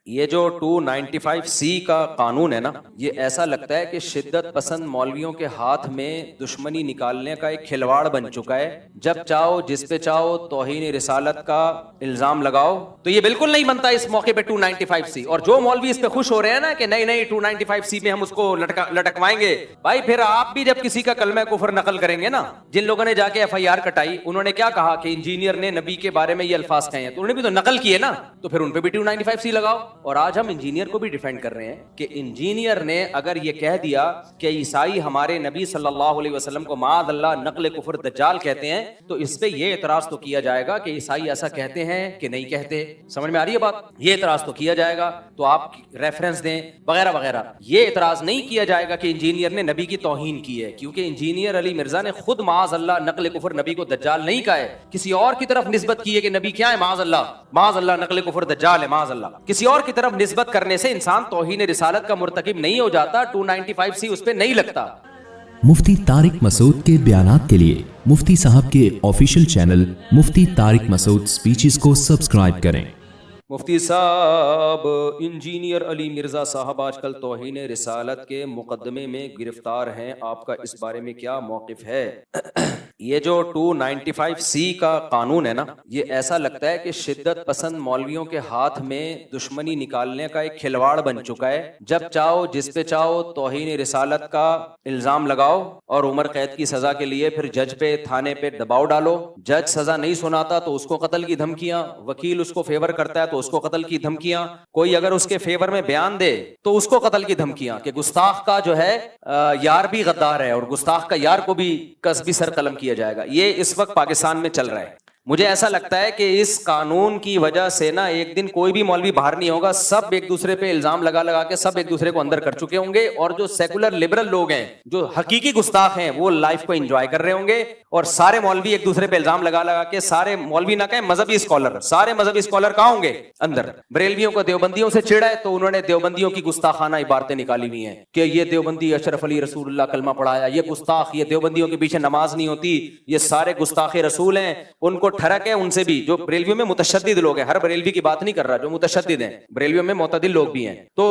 یہ جو 295C کا قانون ہے نا، یہ ایسا لگتا ہے کہ شدت پسند مولویوں کے ہاتھ میں دشمنی نکالنے کا ایک کھلواڑ بن چکا ہے۔ جب چاہو جس پہ چاہو توہین رسالت کا الزام لگاؤ، تو یہ بالکل نہیں بنتا اس موقع پہ 295C۔ اور جو مولوی اس پہ خوش ہو رہے ہیں نا کہ نہیں 295C میں ہم اس کو لٹکوائیں گے، بھائی پھر آپ بھی جب کسی کا کلمہ کفر نقل کریں گے نا، جن لوگوں نے جا کے FIR کٹائی، انہوں نے کیا کہا کہ انجینئر نے نبی کے بارے میں یہ الفاظ کہے ہیں، تو انہوں نے بھی تو نقل کیے نا، تو پھر ان پہ بھی 295C لگاؤ۔ اور آج ہم انجینئر کو بھی ڈیفینڈ کر رہے ہیں کہ انجینئر نے اگر یہ کہہ دیا کہ عیسائی ہمارے نبی صلی اللہ علیہ وسلم کو معاذ اللہ نقل کفر دجال کہتے ہیں، تو اس پہ یہ اعتراض تو کیا جائے گا کہ عیسائی ایسا کہتے ہیں کہ نہیں کہتے۔ سمجھ میں آ رہی ہے بات؟ یہ اعتراض تو کیا جائے گا، تو آپ ریفرنس دیں وغیرہ وغیرہ۔ یہ اعتراض نہیں کیا جائے گا کہ انجینئر نے نبی کی توہین کی ہے، کیونکہ انجینئر علی مرزا نے خود معاذ اللہ نقل کفر نبی کو دجال نہیں کہا ہے، کسی اور کی طرف نسبت کی ہے کہ نبی کیا ہے، معاذ اللہ نقل کفر دجال ہے، معاذ اللہ۔ کسی اور کی طرف نسبت کرنے سے انسان توہین رسالت کا مرتکب نہیں ہو جاتا، 295C اس پہ نہیں لگتا۔ مفتی طارق مسعود کے بیانات کے لیے مفتی صاحب کے آفیشیل چینل مفتی طارق مسعود سپیچز کو سبسکرائب کریں۔ مفتی صاحب، انجینئر علی مرزا صاحب آج کل توہین رسالت کے مقدمے میں گرفتار ہیں، آپ کا اس بارے میں کیا موقف ہے؟ یہ جو 295C کا قانون ہے نا، یہ ایسا لگتا ہے کہ شدت پسند مولویوں کے ہاتھ میں دشمنی نکالنے کا ایک کھلواڑ بن چکا ہے۔ جب چاہو جس پہ چاہو توہین رسالت کا الزام لگاؤ اور عمر قید کی سزا کے لیے پھر جج پہ تھانے پہ دباؤ ڈالو، جج سزا نہیں سناتا تو اس کو قتل کی دھمکیاں، وکیل اس کو فیور کرتا ہے تو اس کو قتل کی دھمکیاں، کوئی اگر اس کے فیور میں بیان دے تو اس کو قتل کی دھمکیاں، کہ گستاخ کا جو ہے یار بھی غدار ہے اور گستاخ کا یار کو بھی قصبی سر قلم کیا جائے گا۔ یہ اس وقت پاکستان میں چل رہا ہے۔ مجھے ایسا لگتا ہے کہ اس قانون کی وجہ سے نا ایک دن کوئی بھی مولوی باہر نہیں ہوگا، سب ایک دوسرے پہ الزام لگا کے سب ایک دوسرے کو اندر کر چکے ہوں گے، اور جو سیکولر لبرل لوگ ہیں، جو حقیقی گستاخ ہیں، وہ لائف کو انجوائے کر رہے ہوں گے، اور سارے مولوی ایک دوسرے پہ الزام لگا کے، سارے مولوی نہ کہیں مذہبی اسکالر، سارے مذہبی اسکالر کہاں ہوں گے؟ اندر۔ بریلویوں کو دیوبندیوں سے چڑھا ہے تو انہوں نے دیوبندیوں کی گستاخانہ عبارتیں نکالی ہوئی ہیں کہ یہ دیوبندی اشرف علی رسول اللہ کلمہ پڑھایا، یہ گستاخ، یہ دیوبندیوں کے پیچھے نماز نہیں ہوتی، یہ سارے گستاخ رسول ہیں، ان کو ٹھڑک ہے ان سے بھی، جو بریلویوں میں متشدد لوگ ہیں، ہر بریلوی کی بات نہیں کر رہا، جو متشدد ہیں، بریلویوں میں معتدل لوگ بھی ہیں، تو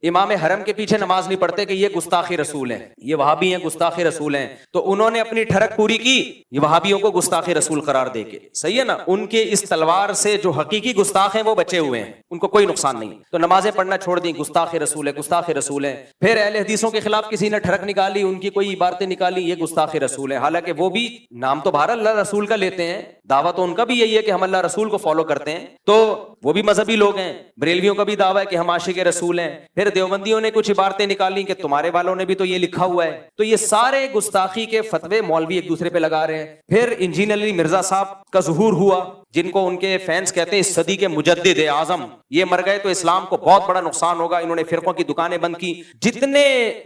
امام حرم کے پیچھے نماز نہیں پڑھتے کہ یہ گستاخی رسول ہیں، یہ وہابی ہیں، گستاخی رسول ہیں، تو انہوں نے اپنی ٹھڑک پوری کی یہ وہابیوں کو گستاخی رسول قرار دے کے۔ صحیح ہے نا؟ ان کے اس تلوار سے جو حقیقی گستاخ ہیں وہ بچے ہوئے ہیں، ان کو کوئی نقصان نہیں، تو نمازیں پڑھنا چھوڑ دیں، گستاخ رسول ہے، گستاخ رسول ہیں۔ پھر اہل حدیثوں کے خلاف کسی نے ٹھڑک نکالی، ان کی کوئی عبارتیں نکالی، یہ گستاخ رسول ہے، حالانکہ وہ بھی نام تو بہر اللہ رسول کا لیتے ہیں، دعویٰ تو ان کا بھی یہی ہے کہ ہم اللہ رسول کو فالو کرتے ہیں، تو وہ بھی مذہبی لوگ ہیں۔ بریلویوں کا بھی دعویٰ ہے کہ ہم عاشق رسول ہیں۔ پھر دیوبندیوں نے کچھ عبارتیں نکالی کہ تمہارے والوں نے بھی تو یہ لکھا ہوا ہے، تو یہ سارے گستاخی کے فتوے مولوی ایک دوسرے پہ لگا رہے ہیں۔ پھر انجینئر علی مرزا صاحب کا ظہور ہوا، جن کو ان کے فینس کہتے ہیں اس صدی کے مجدد اعظم، یہ مر گئے تو اسلام کو بہت بڑا نقصان ہوگا، انہوں نے فرقوں کی دکانیں بند کی۔ جتنے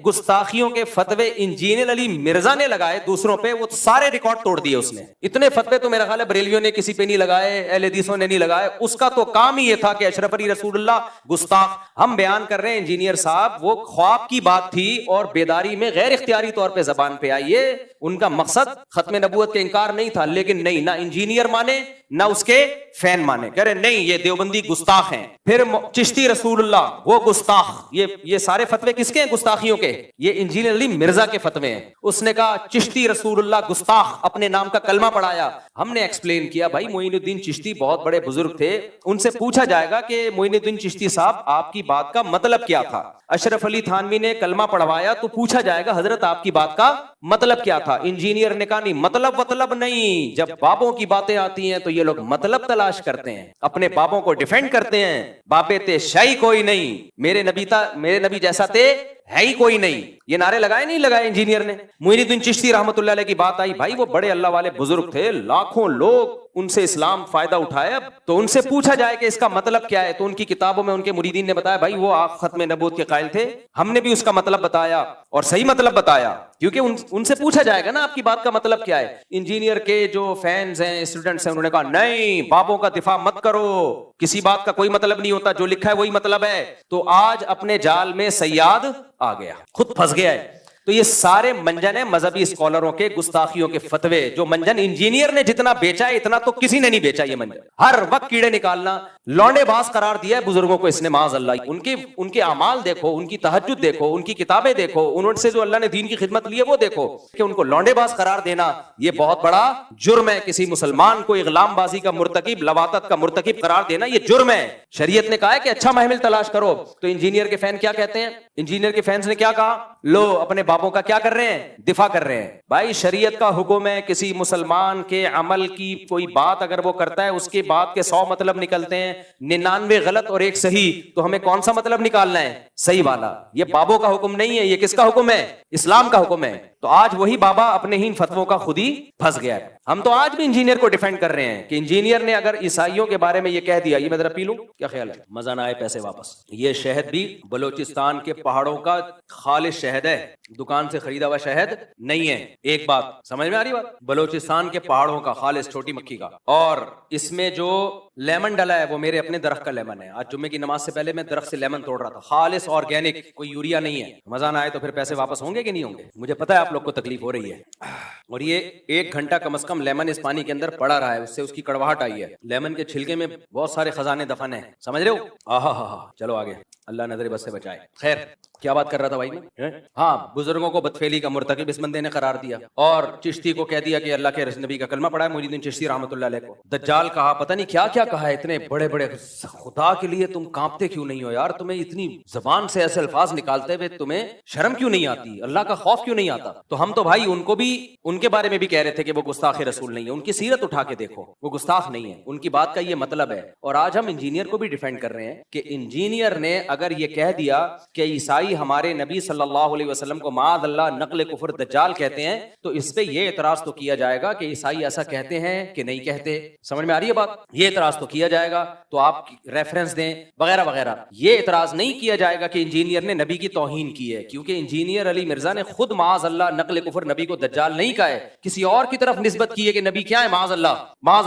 گستاخیوں کے فتوے انجینئر علی مرزا نے لگائے دوسروں پہ، وہ سارے ریکارڈ توڑ دیے اس نے۔ اتنے فتوے تو میرا خیال ہے بریلویوں نے کسی پہ نہیں لگائے، اہل حدیثوں نے نہیں لگائے، اس کا تو کام ہی یہ تھا کہ اشرف علی رسول اللہ گستاخ۔ ہم بیان کر رہے ہیں انجینئر صاحب، وہ خواب کی بات تھی اور بیداری میں غیر اختیاری طور پہ زبان پہ آئی ہے، ان کا مقصد ختم نبوت کے انکار نہیں تھا، لیکن نہیں، نہ انجینئر مانے نہ اس کے فین مانے، کہہ رہے نہیں یہ دیوبندی گستاخ ہیں۔ پھر چشتی رسول اللہ وہ گستاخ، یہ سارے فتوے کس کے ہیں؟ گستاخیوں کے، یہ انجینئر علی مرزا کے فتوے ہیں۔ اس نے کہا چشتی رسول اللہ گستاخ، اپنے نام کا کلمہ پڑھایا۔ ہم نے ایکسپلین کیا بھائی معین الدین چشتی بہت بڑے بزرگ تھے، ان سے پوچھا جائے گا کہ معین الدین چشتی صاحب آپ کی بات کا مطلب کیا تھا؟ اشرف علی تھانوی نے کلمہ پڑھوایا تو پوچھا جائے گا حضرت آپ کی بات کا مطلب کیا تھا؟ انجینئر نے کہا نہیں، مطلب نہیں، جب بابوں کی باتیں آتی ہیں تو یہ لوگ مطلب تلاش کرتے ہیں، اپنے بابوں کو ڈیفینڈ کرتے ہیں۔ بابے تے شاہی کوئی نہیں، میرے نبی جیسا تے ہے ہی کوئی نہیں، یہ نعرے لگائے نہیں لگائے انجینئر نے۔ معین الدین چشتی رحمۃ اللہ علیہ کی بات آئی، بھائی وہ بڑے اللہ والے بزرگ تھے، لاکھوں لوگ ان سے اسلام فائدہ اٹھایا، تو ان سے پوچھا جائے کہ اس کا مطلب کیا ہے، تو ان کی کتابوں میں ان کے مریدین نے بتایا بھائی وہ آپ ختم نبوت کے قائل تھے، ہم نے بھی اس کا مطلب بتایا اور صحیح مطلب بتایا، کیونکہ ان سے پوچھا جائے گا نا آپ کی بات کا مطلب کیا ہے۔ انجینئر کے جو فینز ہیں، اسٹوڈنٹس ہیں، انہوں نے کہا نہیں بابوں کا دفاع مت کرو، کسی بات کا کوئی مطلب نہیں ہوتا، جو لکھا ہے وہی مطلب ہے۔ تو آج اپنے جال میں صیاد آ گیا، خود پھنس گیا ہے۔ تو یہ سارے منجن ہیں مذہبی اسکالروں کے گستاخیوں کے فتوے. جو منجن انجینئر نے جتنا بیچا ہے اتنا تو کسی نے نہیں بیچا. یہ منجن ہر وقت کیڑے نکالنا, لونڈے باز قرار دیا ہے بزرگوں کو اس نے معاذ اللہ. ان کے اعمال دیکھو, ان کی تہجد دیکھو, ان کی کتابیں دیکھو, انہوں سے جو اللہ نے دین کی خدمت لی ہے وہ دیکھو, کہ ان کو لونڈے باز قرار دینا یہ بہت بڑا جرم ہے. کسی مسلمان کو اغلام بازی کا مرتکب, لواطت کا مرتکب قرار دینا یہ جرم ہے. شریعت نے کہا ہے کہ اچھا محمل تلاش کرو. تو انجینئر کے فین کیا کہتے ہیں؟ انجینئر کے فینس نے کیا کہا؟ لو اپنے باپوں کا کیا کر رہے ہیں؟ دفاع کر رہے ہیں. بھائی شریعت کا حکم ہے, کسی مسلمان کے عمل کی کوئی بات اگر وہ کرتا ہے اس کی بات کے 100 مطلب نکلتے ہیں, 99 غلط اور 1 صحیح, تو ہمیں کون سا مطلب نکالنا ہے؟ صحیح والا. یہ بابوں کا حکم نہیں ہے, یہ کس کا حکم ہے؟ اسلام کا حکم ہے. تو آج وہی بابا اپنے ہی فتووں کا خود ہی پھنس گیا ہے. ہم تو آج بھی انجینئر کو ڈیفینڈ کر رہے ہیں کہ انجینئر نے اگر عیسائیوں کے بارے میں یہ کہہ دیا, یہ میں ذرا پی لوں, کیا خیال ہے؟ مزہ نہ آئے پیسے واپس. یہ شہد بھی بلوچستان کے پہاڑوں کا خالص شہد ہے, دکان سے خریدا ہوا شہد نہیں ہے. ایک بات سمجھ میں آ رہی بات؟ بلوچستان کے پہاڑوں کا خالص چھوٹی مکھی کا. اور اس میں جو لیمن ڈلا ہے وہ میرے اپنے درخت کا لیمن ہے. آج جمعے کی نماز سے پہلے میں درخت سے لیمن توڑ رہا تھا, خالص آرگینک, کوئی یوریا نہیں ہے. مزہ نہ آئے تو پھر پیسے واپس ہوں گے کہ نہیں ہوں گے؟ مجھے پتا ہے آپ لوگ کو تکلیف ہو رہی ہے. اور یہ 1 گھنٹہ کم از کم لیمن اس پانی کے اندر پڑا رہا ہے, اس سے اس کی کڑواہٹ آئی ہے. لیمن کے چھلکے میں بہت سارے خزانے دفن ہیں, سمجھ رہے ہو؟ چلو آگے, اللہ نظر بس سے بچائے. خیر کیا بات کر رہا تھا بھائی میں؟ ہاں, بزرگوں کو بدفعلی کا مرتکب اس بندے نے قرار دیا, اور چشتی کو کہہ دیا کہ اللہ کے نبی کا کلمہ پڑھا ہے. محی الدین چشتی رحمۃ اللہ علیہ کو دجال کہا, پتہ نہیں کیا کیا کہا ہے. اتنے بڑے بڑے, خدا کے لیے تم کانپتے کیوں نہیں ہو یار؟ تمہیں اتنی زبان سے ایسے الفاظ نکالتے ہوئے تمہیں شرم کیوں نہیں آتی؟ اللہ کا خوف کیوں نہیں آتا؟ تو ہم تو بھائی ان کو بھی, ان کے بارے میں بھی کہہ رہے تھے کہ وہ گستاخ رسول نہیں ہے. ان کی سیرت اٹھا کے دیکھو, وہ گستاخ نہیں ہے, ان کی بات کا یہ مطلب ہے. اور آج ہم انجینئر کو بھی ڈیفینڈ کر رہے ہیں کہ انجینئر نے اگر یہ کہہ دیا کہ عیسائی ہمارے نبی صلی اللہ علیہ وسلم کو معاذ اللہ نقل کفر دجال کہتے ہیں, تو اس پہ یہ اعتراض تو کیا جائے گا کہ عیسائی ایسا کہتے ہیں کہ نہیں کہتے. سمجھ میں آ رہی ہے بات؟ یہ اعتراض تو کیا جائے گا, تو آپ ریفرنس دیں وغیرہ وغیرہ. یہ اعتراض نہیں کیا جائے گا کہ انجینئر نے نبی کی توہین کی ہے, کیونکہ انجینئر علی مرزا نے خود معاذ اللہ نقل کفر نبی کو دجال نہیں کہا ہے, کسی اور کی طرف نسبت کی ہے کہ نبی کیا ہے, معاذ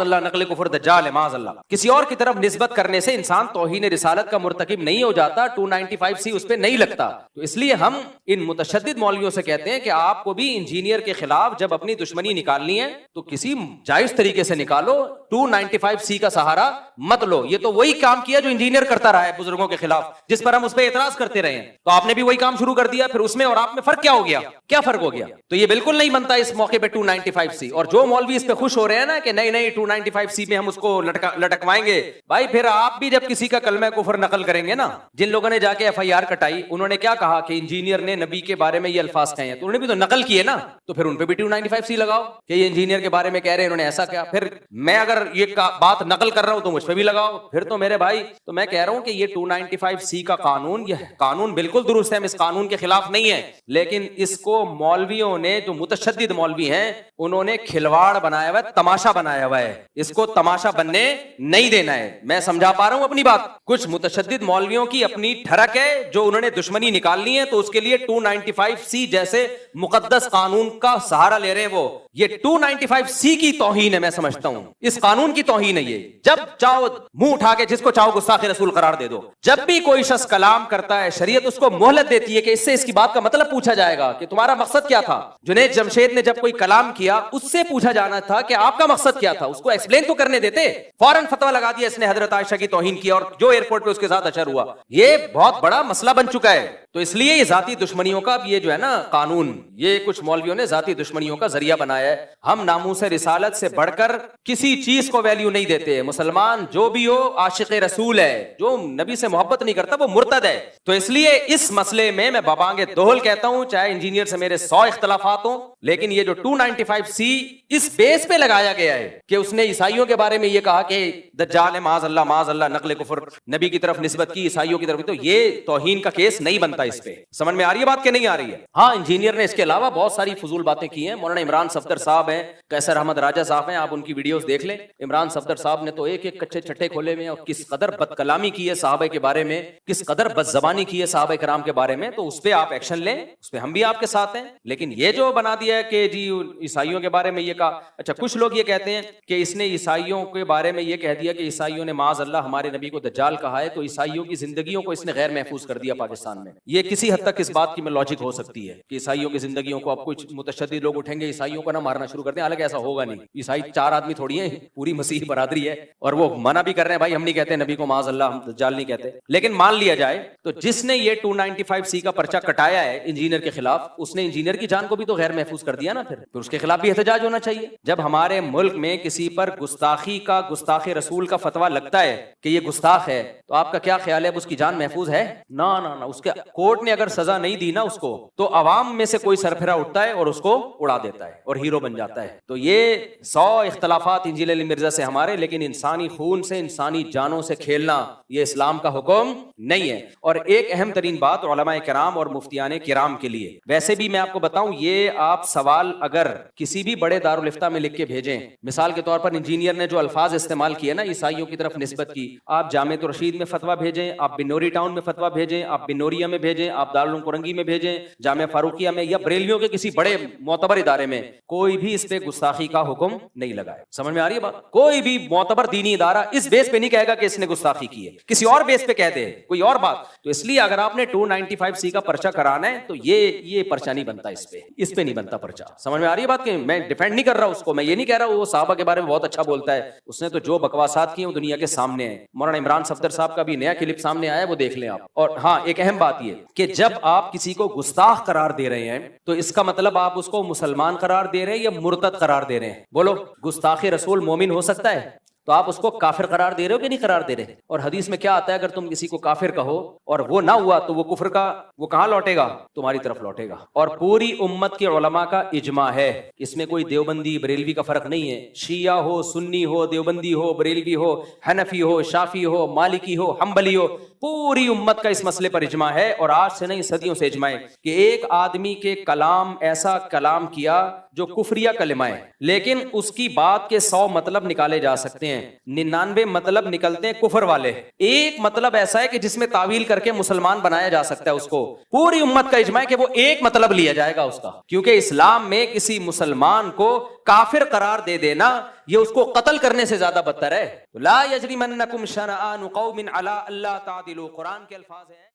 اللہ نقل کفر دجال ہے, معاذ اللہ. کسی اور کی طرف نسبت کرنے سے انسان توہین رسالت کا مرتکب نہیں ہو جاتا, 295C اس پہ نہیں لگتا. تو اس لیے ہم ان متشدد مولویوں سے کہتے ہیں کہ آپ کو بھی انجینئر کے خلاف جب اپنی دشمنی نکالنی ہے تو کسی جائز طریقے سے نکالو, 295C کا سہارا مت لو. یہ تو وہی کام کیا جو انجینئر کرتا رہا ہے بزرگوں کے خلاف, جس پر ہم اس پہ اعتراض کرتے رہے ہیں. تو آپ نے بھی وہی کام شروع کر دیا, پھر اس میں اور آپ میں فرق کیا ہو گیا؟ کیا فرق ہو گیا؟ تو یہ بالکل نہیں بنتا اس موقع پہ 295C. اور جو مولوی اس پہ خوش ہو رہے ہیں نا کہ نہیں 295C میں ہم اس کو لٹکوائیں گے, بھائی پھر آپ بھی جب کسی کا کلمہ کفر نقل کریں گے نا, جن لوگوں نے جا کے FIR کٹائی, انہوں نے کیا کہا کہ انجینئر نے نبی کے بارے میں یہ الفاظ کہے ہیں, تو انہوں نے بھی تو نقل کیے نا, تو پھر ان پہ بھی 295C لگاؤ کہ یہ انجینئر کے بارے میں کہہ رہے ہیں, انہوں نے ایسا کیا. پھر میں اگر یہ بات نقل کر رہا ہوں تو مجھ پہ بھی لگاؤ. پھر تو میرے بھائی, تو میں کہہ رہا ہوں کہ یہ 295C کا قانون, یہ قانون بالکل درست ہے, ہم اس قانون کے خلاف نہیں ہے, لیکن اس کو مولویوں نے, جو متشدد مولوی ہیں, انہوں نے کھلواڑ بنایا ہوا ہے, تماشا بنایا ہوا ہے. اس کو تماشا بننے نہیں دینا ہے. میں سمجھا پا رہا ہوں اپنی بات؟ کچھ متشدد مولویوں کی اپنی ٹھڑک ہے, جو انہوں نے دشمنی نکالنی ہے, تو اس کے لیے 295C جیسے مقدس قانون کا سہارا لے رہے ہیں. وہ یہ 295C کی توہین ہے, میں سمجھتا ہوں اس قانون کی توہین ہے یہ. جب چاہو منہ اٹھا کے جس کو چاہو گستاخ رسول قرار دے دو. جب بھی کوئی شخص کلام کرتا ہے, شریعت اس کو مہلت دیتی ہے کہ اس سے اس کی بات کا مطلب پوچھا جائے گا کہ تمہارا مقصد کیا تھا. جنید جمشید نے جب کوئی کلام کیا, اس سے پوچھا جانا تھا کہ آپ کا مقصد کیا تھا, اس کو ایکسپلین تو کرنے دیتے. فوراً فتویٰ لگا دیا اس نے حضرت عائشہ کی توہین کی, اور جو ایئرپورٹ پہ اس کے ساتھ اشر ہوا, یہ بہت بڑا مسئلہ بن چکا ہے. تو اس لیے یہ ذاتی دشمنیوں کا یہ جو ہے نا قانون, یہ کچھ مولویوں نے ذاتی دشمنیوں کا ذریعہ بنایا ہے. ہم ناموس رسالت سے بڑھ کر کسی چیز کو ویلیو نہیں دیتے. مسلمان جو بھی ہو عاشق رسول ہے, جو نبی سے محبت نہیں کرتا وہ مرتد ہے. تو اس لیے اس مسئلے میں بابانگ دوہل کہتا ہوں, چاہے انجینئر سے میرے 100 اختلافات ہوں, لیکن یہ جو 295C اس بیس پہ لگایا گیا ہے کہ اس نے عیسائیوں کے بارے میں یہ کہا کہ دجال ہے, معاذ اللہ نقل کفر نبی کی طرف نسبت کی, عیسائیوں کی طرف, تو یہ توہین کا کیس نہیں بنتا اس پہ. سمجھ میں آ رہی ہے بات کہ نہیں آ رہی ہے؟ ہاں, انجینئر نے اس کے علاوہ بہت ساری فضول باتیں کی ہیں. مولانا عمران صفدر صاحب ہیں, قیصر احمد راجہ صاحب ہیں, آپ ان کی ویڈیوز دیکھ لیں. عمران صفدر صاحب نے تو ایک کچے چھٹے کھولے میں, اور کس قدر بد کلامی کی ہے صحابہ کے بارے میں, کس قدر بد زبانی کی ہے صحابہ کرام کے بارے میں. تو اس پہ آپ ایکشن لیں, اس پہ ہم بھی آپ کے ساتھ ہیں. لیکن یہ جو بنا دیا ہے کہ جی عیسائیوں کے بارے میں یہ کہا, اچھا کچھ لوگ یہ کہتے ہیں کہ اس نے عیسائیوں کے بارے میں یہ کہہ دیا کہ عیسائیوں نے معاذ اللہ ہمارے نبی کو دجال کہا ہے, تو عیسائیوں کی زندگیوں کو اس نے غیر محفوظ کر دیا پاکستان میں. یہ کسی حد تک اس بات کی میں لاجک ہو سکتی ہے کہ عیسائیوں کی زندگیوں کو اب کچھ متشدد لوگ اٹھیں گے عیسائیوں کو نہ مارنا شروع کر دیں، حالانکہ ایسا ہوگا نہیں. عیسائی 4 آدمی تھوڑی ہیں، پوری مسیحی برادری ہے، اور وہ منع بھی کر رہے ہیں بھائی ہم نہیں کہتے نبی کو معاذ اللہ، ہم دجال نہیں کہتے. لیکن مان لیا جائے تو جس نے یہ 295C کا پرچہ کٹایا ہے انجینئر کے خلاف، اس نے انجینئر کی جان کو بھی تو غیر محفوظ کر دیا نا. پھر اس کے خلاف بھی احتجاج ہونا چاہیے. جب ہمارے ملک میں کسی پر گستاخی کا، گستاخ رسول کا فتویٰ لگتا ہے کہ یہ گستاخ ہے، تو آپ کا کیا خیال ہے اب اس کی جان محفوظ ہے؟ نہ نہ نہ، اس کے کورٹ نے اگر سزا نہیں دی نا اس کو، تو عوام میں سے کوئی سرپھرا اٹھتا ہے اور اس کو اڑا دیتا ہے اور ہیرو بن جاتا ہے. تو یہ 100 اختلافات انجیل علی مرزا سے ہمارے، لیکن انسانی خون سے، انسانی جانوں سے کھیلنا یہ اسلام کا حکم نہیں ہے. اور ایک اہم ترین بات علماء کرام اور مفتیان کرام کے لیے، ویسے بھی میں آپ کو بتاؤں، یہ آپ سوال اگر کسی بھی بڑے دارالفتہ میں لکھ کے بھیجیں، مثال کے طور پر انجینئر نے جو الفاظ استعمال کیے نا عیسائیوں کی طرف نسبت کی، آپ جامع رشید میں فتویٰ بھیجیں، آپ بنوری ٹاؤن میں فتویٰ بھیجیں، آپ بنوریا میں بھیجیں، آپ دارالعلوم کرنگی میں بھیجیں، جامعہ فاروقیہ میں، یا بریلویوں کے کسی بڑے معتبر ادارے میں، کوئی بھی اس پہ گستاخی کا حکم نہیں لگائے. سمجھ میں آ رہی ہے بات؟ کوئی بھی معتبر دینی ادارہ اس بیس پہ نہیں کہے گا کہ اس نے گستاخی کی ہے، کسی اور بیس پہ کہہ دے کوئی اور بات. تو اس لیے اگر آپ نے 295C کا پرچہ کرانا ہے تو یہ پرچہ نہیں بنتا، اس پہ نہیں بنتا پرچہ. سمجھ میں آ رہی ہے بات؟ کہ میں ڈیفینڈ نہیں کر رہا اس کو، میں یہ نہیں کہہ رہا وہ صحابہ کے بارے میں بہت اچھا بولتا ہے، اس نے تو جو بکواسات کی ہیں وہ دنیا کے سامنے ہیں. مولانا عمران صفدر صاحب کا بھی نیا کلپ سامنے آیا ہے، وہ دیکھ لیں آپ. اور ہاں ایک اہم بات یہ کہ جب آپ کسی کو گستاخ قرار دے رہے ہیں تو اس کا مطلب آپ اس کو مسلمان قرار دے رہے ہیں یا مرتد قرار دے رہے ہیں؟ بولو. گستاخ رسول مومن ہو سکتا ہے، تو آپ اس کو کافر قرار دے رہے ہو کہ نہیں قرار دے رہے؟ اور حدیث میں کیا آتا ہے، اگر تم کسی کو کافر کہو اور وہ نہ ہوا تو وہ کفر کا وہ کہاں لوٹے گا؟ تمہاری طرف لوٹے گا. اور پوری امت کے علماء کا اجماع ہے، اس میں کوئی دیوبندی بریلوی کا فرق نہیں ہے، شیعہ ہو، سنی ہو، دیوبندی ہو، بریلوی ہو، حنفی ہو، شافعی ہو، مالکی ہو، حنبلی ہو، پوری امت کا اس مسئلے پر اجماع ہے. اور آج سے نہیں صدیوں سے اجماع ہے کہ ایک آدمی کے کلام ایسا کلام کیا جو کفریہ کلمہ ہے، لیکن اس کی بات کے 100 مطلب نکالے جا سکتے ہیں، 99 مطلب نکلتے ہیں کفر والے، ایک مطلب ایسا ہے کہ جس میں تعویل کر کے مسلمان بنایا جا سکتا ہے. اس کو پوری امت کا اجماع ہے کہ وہ ایک مطلب لیا جائے گا اس کا، کیونکہ اسلام میں کسی مسلمان کو کافر قرار دے دینا یہ اس کو قتل کرنے سے زیادہ بدتر ہے. لا یجرمنکم شنآن قوم علی الا تعدلوا، قرآن کے الفاظ ہیں.